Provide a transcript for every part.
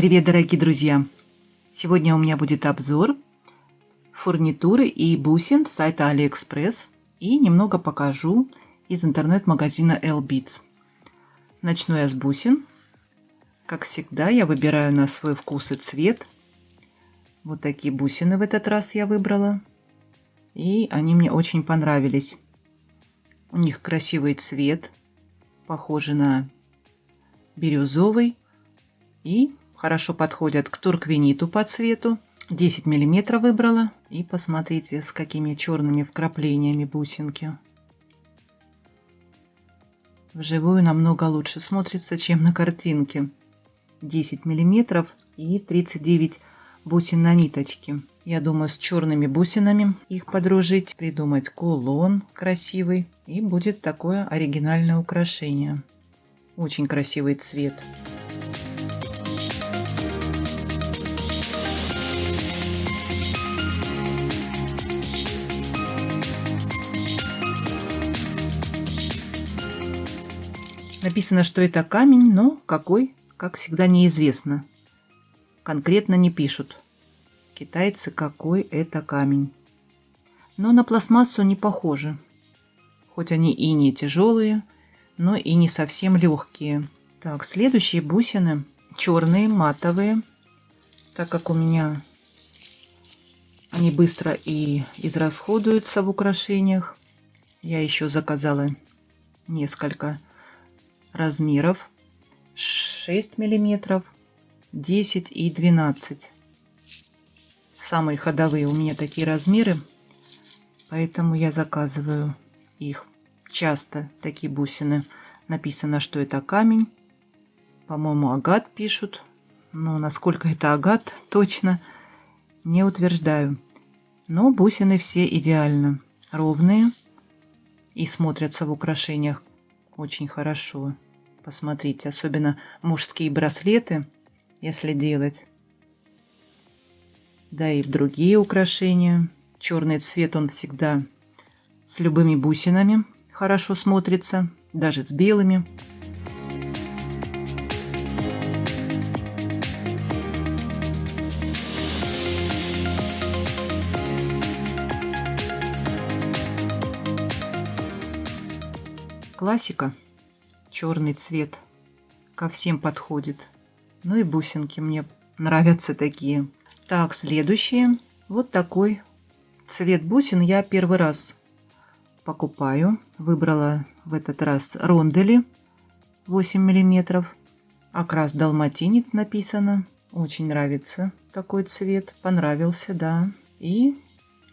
Привет, дорогие друзья! Сегодня у меня будет обзор фурнитуры и бусин с сайта AliExpress и немного покажу из интернет-магазина Elbits. Начну я с бусин. Как всегда, я выбираю на свой вкус и цвет. Вот такие бусины в этот раз я выбрала. И они мне очень понравились. У них красивый цвет, похожий на бирюзовый. И хорошо подходят к турквениту по цвету. 10 мм выбрала. И посмотрите, с какими черными вкраплениями бусинки. Вживую намного лучше смотрится, чем на картинке. 10 мм и 39 бусин на ниточке. Я думаю, с черными бусинами их подружить, придумать кулон красивый. И будет такое оригинальное украшение. Очень красивый цвет. Написано, что это камень, но какой, как всегда, неизвестно. Конкретно не пишут китайцы, какой это камень. Но на пластмассу не похожи. Хоть они и не тяжелые, но и не совсем легкие. Так, следующие бусины черные, матовые. Так как у меня они быстро и израсходуются в украшениях, я еще заказала несколько размеров: 6 мм, 10 и 12. Самые ходовые у меня такие размеры, поэтому я заказываю их часто. Такие бусины. Написано, что это камень. По-моему, агат пишут. Но насколько это агат, точно не утверждаю. Но бусины все идеально ровные и смотрятся в украшениях очень хорошо. Посмотрите, особенно мужские браслеты, если делать. Да и в другие украшения. Черный цвет, он всегда с любыми бусинами хорошо смотрится, даже с белыми. Классика. Черный цвет ко всем подходит. Ну и бусинки мне нравятся такие. Так, следующие. Вот такой цвет бусин я первый раз покупаю. Выбрала в этот раз рондель 8 мм. Окрас далматинец написано. Очень нравится такой цвет. Понравился, да. И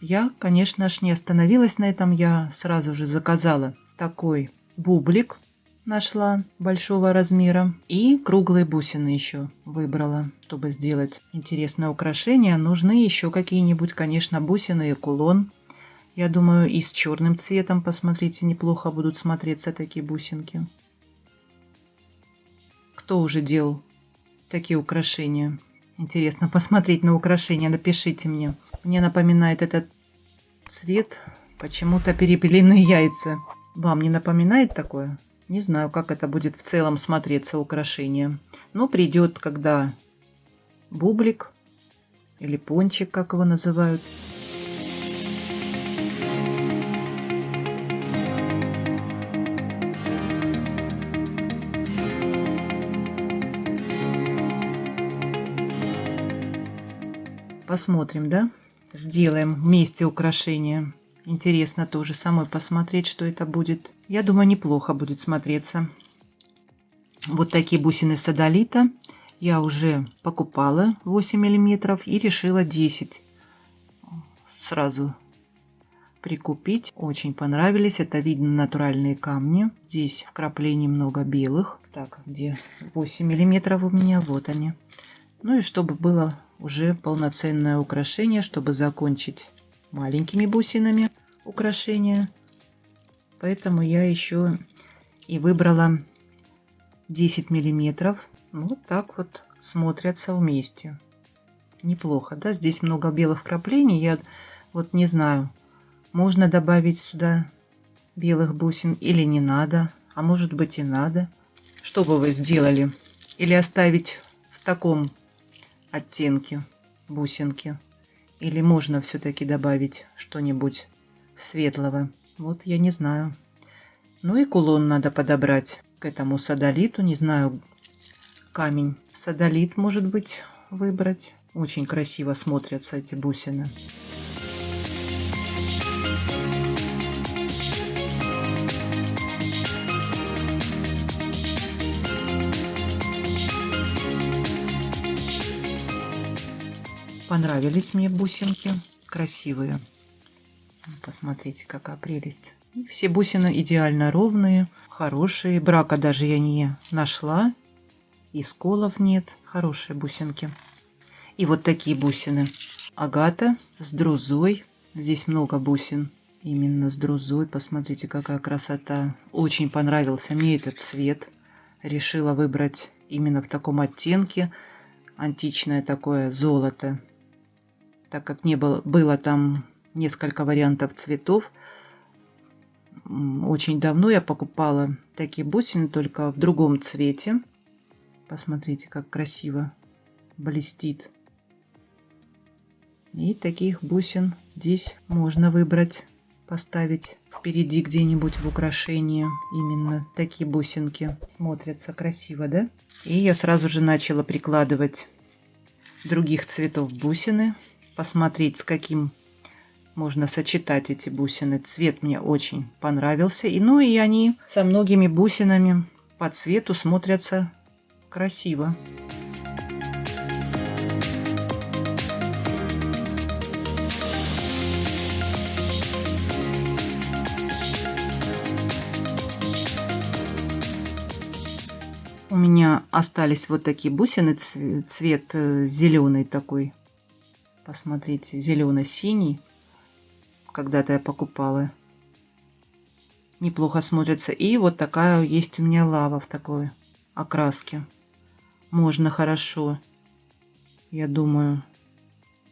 я, конечно ж, не остановилась на этом. Я сразу же заказала такой бублик. Нашла большого размера. И круглые бусины еще выбрала, чтобы сделать интересное украшение. Нужны еще какие-нибудь, конечно, бусины и кулон. Я думаю, и с черным цветом, посмотрите, неплохо будут смотреться такие бусинки. Кто уже делал такие украшения? Интересно посмотреть на украшения. Напишите мне. Мне напоминает этот цвет почему-то перепелиные яйца. Вам не напоминает такое? Не знаю, как это будет в целом смотреться украшение. Но придет, когда бублик или пончик, как его называют. Посмотрим, да? Сделаем вместе украшение. Интересно тоже самой посмотреть, что это будет. Я думаю, неплохо будет смотреться. Вот такие бусины содолита я уже покупала 8 мм и решила 10 сразу прикупить. Очень понравились. Это видно натуральные камни. Здесь вкраплений много белых. Так, где 8 мм у меня? Вот они. Ну и чтобы было уже полноценное украшение, чтобы закончить маленькими бусинами украшения. Поэтому я еще и выбрала 10 миллиметров. Вот так вот смотрятся вместе. Неплохо, да? Здесь много белых вкраплений. Я вот не знаю, можно добавить сюда белых бусин или не надо. А может быть и надо. Что бы вы сделали? Или оставить в таком оттенки бусинки? Или можно все-таки добавить что-нибудь светлого? Вот я не знаю. Ну и кулон надо подобрать к этому содолиту. Не знаю, камень содолит, может быть, выбрать. Очень красиво смотрятся эти бусины. Понравились мне бусинки. Красивые. Посмотрите, какая прелесть. И все бусины идеально ровные, хорошие. Брака даже я не нашла. И сколов нет. Хорошие бусинки. И вот такие бусины. Агата с друзой. Здесь много бусин. Именно с друзой. Посмотрите, какая красота. Очень понравился мне этот цвет. Решила выбрать именно в таком оттенке. Античное такое золото. Так как не было там несколько вариантов цветов. Очень давно я покупала такие бусины, только в другом цвете. Посмотрите, как красиво блестит. И таких бусин здесь можно выбрать, поставить впереди где-нибудь в украшение. Именно такие бусинки смотрятся красиво, да? И я сразу же начала прикладывать других цветов бусины. Посмотреть, с каким можно сочетать эти бусины. Цвет мне очень понравился. Ну и они со многими бусинами по цвету смотрятся красиво. У меня остались вот такие бусины, цвет зеленый такой. Посмотрите, зелено-синий. Когда-то я покупала. Неплохо смотрится. И вот такая есть у меня лава в такой окраске. Можно хорошо, я думаю,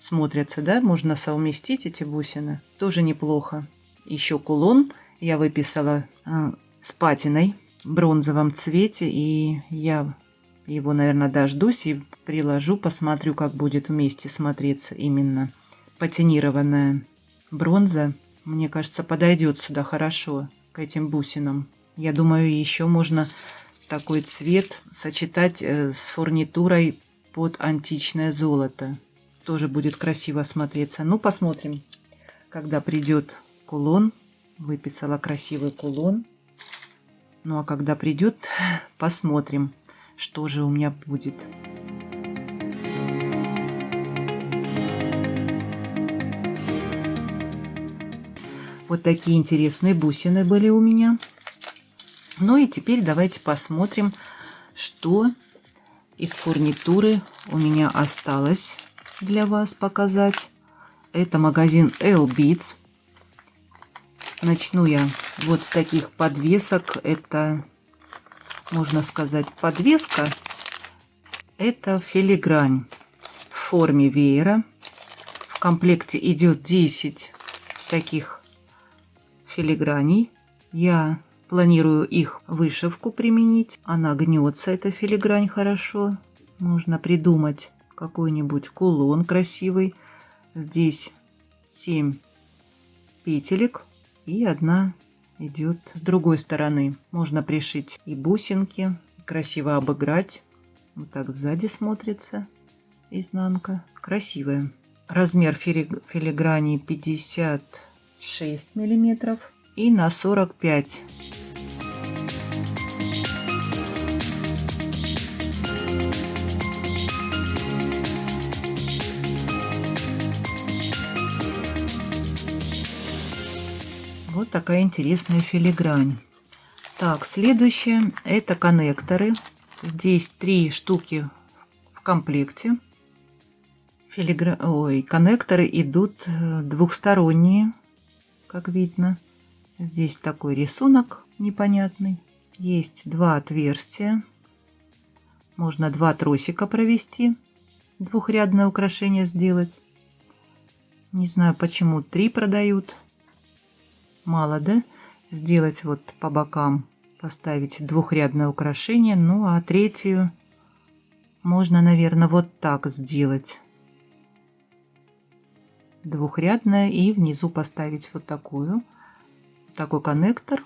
смотрятся, да? Можно совместить эти бусины. Тоже неплохо. Еще кулон я выписала с патиной в бронзовом цвете. И я его, наверное, дождусь и приложу, посмотрю, как будет вместе смотреться именно патинированная бронза. Мне кажется, подойдет сюда хорошо, к этим бусинам. Я думаю, еще можно такой цвет сочетать с фурнитурой под античное золото. Тоже будет красиво смотреться. Ну, посмотрим, когда придет кулон. Выписала красивый кулон. Ну, а когда придет, посмотрим, что же у меня будет. Вот такие интересные бусины были у меня. Ну и теперь давайте посмотрим, что из фурнитуры у меня осталось для вас показать. Это магазин L-Beats. Начну я вот с таких подвесок. Это, можно сказать, подвеска. Это филигрань в форме веера. В комплекте идет 10 таких филиграней. Я планирую их вышивку применить. Она гнется, эта филигрань, хорошо. Можно придумать какой-нибудь кулон красивый. Здесь 7 петелек. И одна идет с другой стороны. Можно пришить и бусинки. Красиво обыграть. Вот так сзади смотрится изнанка. Красивая. Размер филиграни 56 миллиметров и на 45. Вот такая интересная филигрань. Так, следующее это коннекторы. Здесь 3 штуки в комплекте. Коннекторы идут двухсторонние, как видно. Здесь такой рисунок непонятный. Есть 2 отверстия. Можно 2 тросика провести. Двухрядное украшение сделать. Не знаю, почему 3 продают. Мало, да? Сделать вот по бокам, поставить двухрядное украшение. Ну, а третью Можно, наверное, вот так сделать. Двухрядная, и внизу поставить вот такой коннектор.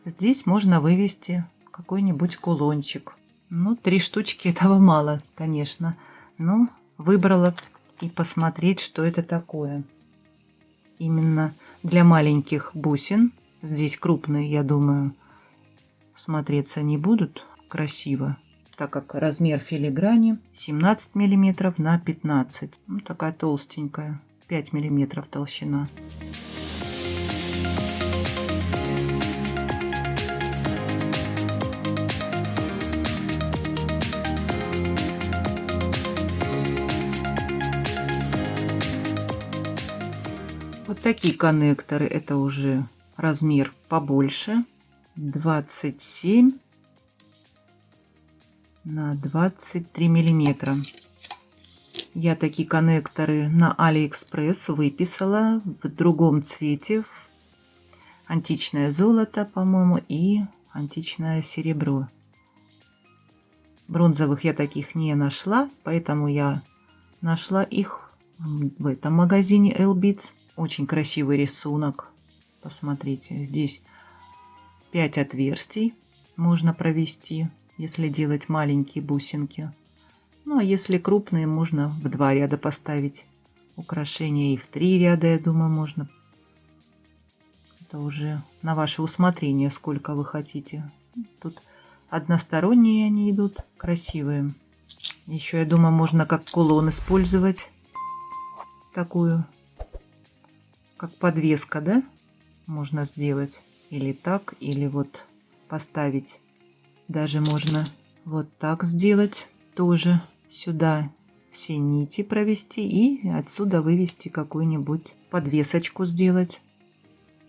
Здесь можно вывести какой-нибудь кулончик. Ну, 3 штучки этого мало, конечно. Но выбрала и посмотреть, что это такое. Именно для маленьких бусин. Здесь крупные, я думаю, смотреться не будут красиво, так как размер филиграни 17 миллиметров на 15. Ну, такая толстенькая, 5 миллиметров толщина. Вот такие коннекторы, это уже размер побольше, 27 на 23 миллиметра. Я такие коннекторы на Алиэкспресс выписала в другом цвете. Античное золото, по-моему, и античное серебро. Бронзовых я таких не нашла, поэтому я нашла их в этом магазине Elbits. Очень красивый рисунок. Посмотрите, здесь 5 отверстий можно провести, если делать маленькие бусинки. Ну, а если крупные, можно в 2 ряда поставить украшения, и в 3 ряда, я думаю, можно. Это уже на ваше усмотрение, сколько вы хотите. Тут односторонние они идут, красивые. Еще, я думаю, можно как кулон использовать такую, как подвеска, да? Можно сделать или так, или вот поставить. Даже можно вот так сделать тоже. Сюда все нити провести и отсюда вывести какую-нибудь подвесочку сделать.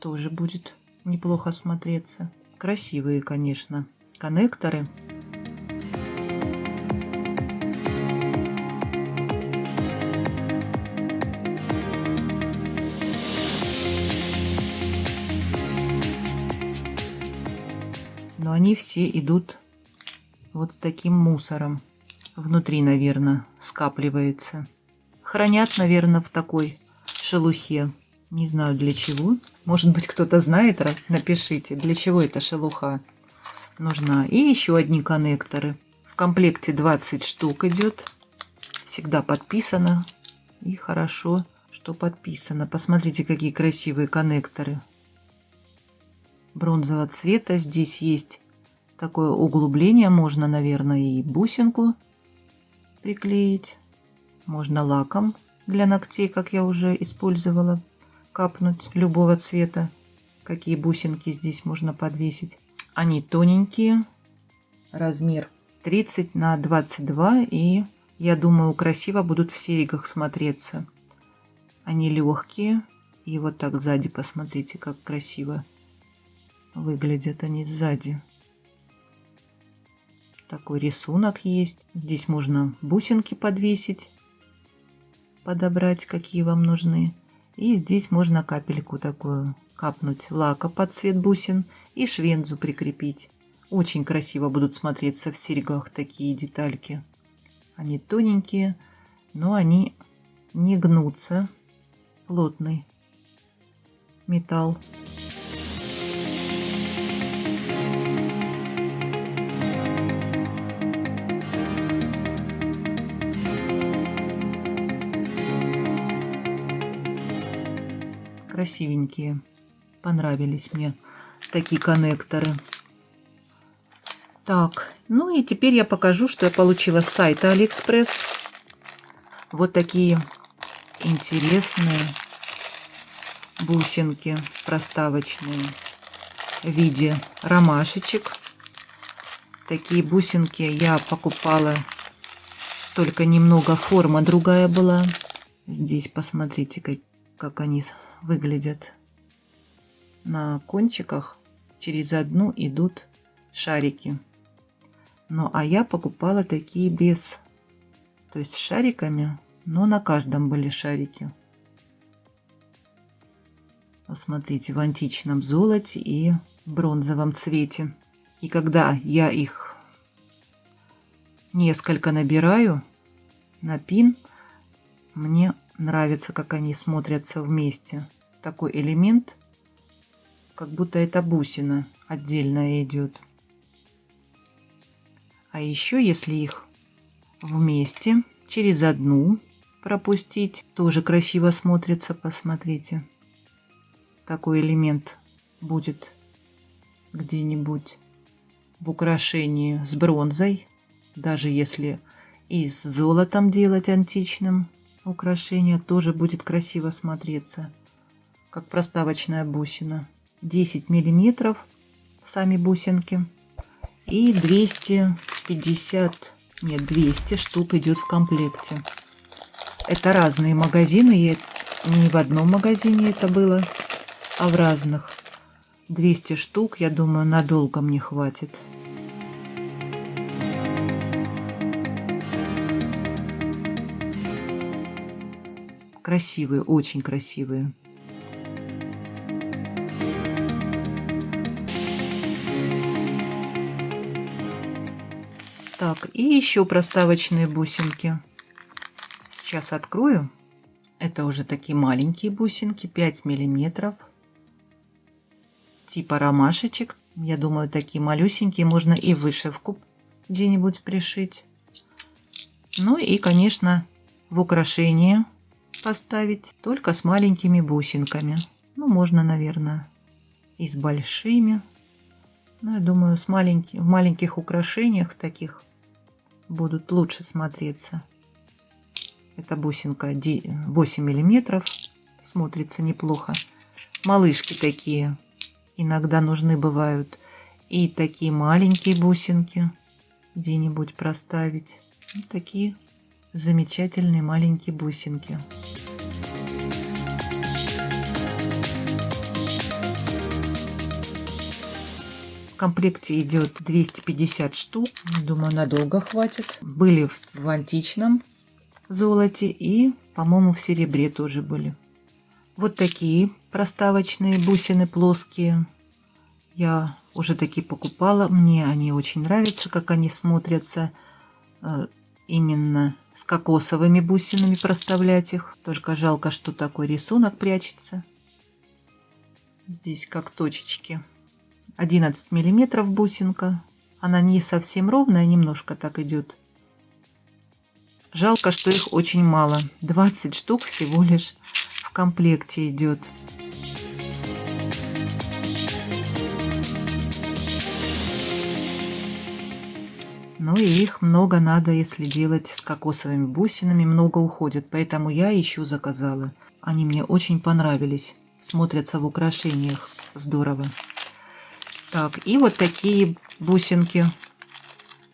Тоже будет неплохо смотреться. Красивые, конечно, коннекторы. Но они все идут вот с таким мусором. Внутри, наверное, скапливается. Хранят, наверное, в такой шелухе. Не знаю для чего. Может быть, кто-то знает, напишите, для чего эта шелуха нужна. И еще одни коннекторы. В комплекте 20 штук идет. Всегда подписано. И хорошо, что подписано. Посмотрите, какие красивые коннекторы. Бронзового цвета. Здесь есть такое углубление. Можно, наверное, и бусинку приклеить. Можно лаком для ногтей, как я уже использовала, капнуть любого цвета. Какие бусинки здесь можно подвесить. Они тоненькие. Размер 30 на 22. И я думаю, красиво будут в серьгах смотреться. Они легкие. И вот так сзади посмотрите, как красиво выглядят они сзади. Такой рисунок есть. Здесь можно бусинки подвесить, подобрать, какие вам нужны. И здесь можно капельку такую капнуть лака под цвет бусин и швензу прикрепить. Очень красиво будут смотреться в серьгах такие детальки. Они тоненькие, но они не гнутся. Плотный металл. Красивенькие. Понравились мне такие коннекторы. Так, ну и теперь я покажу, что я получила с сайта Алиэкспресс. Вот такие интересные бусинки проставочные в виде ромашечек. Такие бусинки я покупала, только немного форма другая была. Здесь посмотрите, как они выглядят. На кончиках через одну идут шарики. Ну, а я покупала такие без, то есть с шариками, но на каждом были шарики. Посмотрите, в античном золоте и в бронзовом цвете. И когда я их несколько набираю на пин. Мне нравится, как они смотрятся вместе. Такой элемент, как будто это бусина отдельно идет. А еще, если их вместе через одну пропустить, тоже красиво смотрится, посмотрите. Такой элемент будет где-нибудь в украшении с бронзой, даже если и с золотом делать античным украшение, тоже будет красиво смотреться, как проставочная бусина. 10 миллиметров сами бусинки и 200 штук идет в комплекте. Это разные магазины, не в одном магазине это было, а в разных. 200 штук, я думаю, надолго мне хватит. Красивые, очень красивые. Так, и еще проставочные бусинки. Сейчас открою. Это уже такие маленькие бусинки, 5 миллиметров. Типа ромашечек. Я думаю, такие малюсенькие. Можно и вышивку где-нибудь пришить. Ну и, конечно, в украшение поставить. Только с маленькими бусинками. Ну, можно, наверное, и с большими. Но я думаю, в маленьких украшениях таких будут лучше смотреться. Эта бусинка 8 миллиметров. Смотрится неплохо. Малышки такие иногда нужны бывают. И такие маленькие бусинки где-нибудь проставить. Вот такие замечательные маленькие бусинки. В комплекте идет 250 штук. Думаю, надолго хватит. Были в античном золоте и, по-моему, в серебре тоже были. Вот такие проставочные бусины плоские. Я уже такие покупала. Мне они очень нравятся, как они смотрятся. Именно с кокосовыми бусинами проставлять их. Только жалко, что такой рисунок прячется. Здесь как точечки. 11 миллиметров бусинка. Она не совсем ровная, немножко так идет. Жалко, что их очень мало. 20 штук всего лишь в комплекте идет. Ну и их много надо, если делать с кокосовыми бусинами. Много уходит, поэтому я еще заказала. Они мне очень понравились. Смотрятся в украшениях здорово. Так, и вот такие бусинки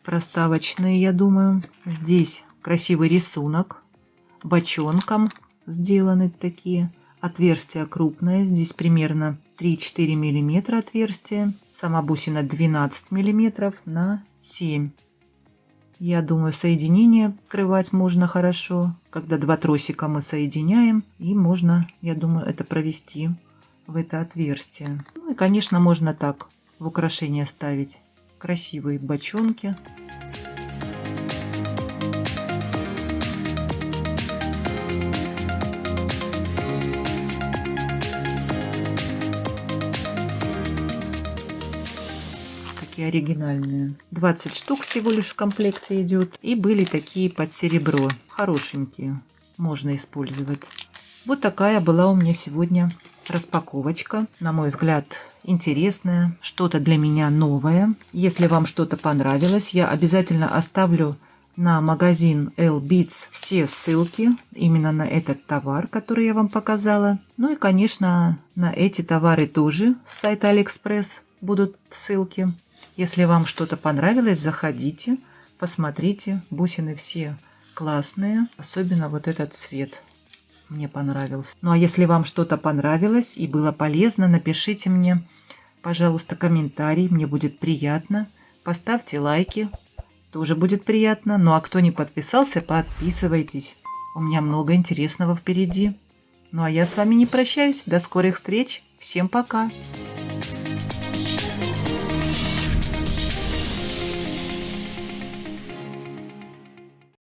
проставочные, я думаю. Здесь красивый рисунок. Бочонком сделаны такие. Отверстия крупные. Здесь примерно 3-4 миллиметра отверстия. Сама бусина 12 миллиметров на 7. Я думаю, соединение скрывать можно хорошо. Когда два тросика мы соединяем. И можно, я думаю, это провести в это отверстие. Ну и, конечно, можно так в украшение ставить красивые бочонки. Такие оригинальные. 20 штук всего лишь в комплекте идет. И были такие под серебро. Хорошенькие. Можно использовать. Вот такая была у меня сегодня распаковочка. На мой взгляд, интересная. Что-то для меня новое. Если вам что-то понравилось, я обязательно оставлю на магазин L-Beats все ссылки именно на этот товар, который я вам показала. Ну и, конечно, на эти товары тоже с сайта AliExpress будут ссылки. Если вам что-то понравилось, заходите, посмотрите. Бусины все классные, особенно вот этот цвет мне понравился. Ну а если вам что-то понравилось и было полезно, напишите мне, пожалуйста, комментарий, мне будет приятно. Поставьте лайки, тоже будет приятно. Ну а кто не подписался, подписывайтесь. У меня много интересного впереди. Ну а я с вами не прощаюсь. До скорых встреч. Всем пока.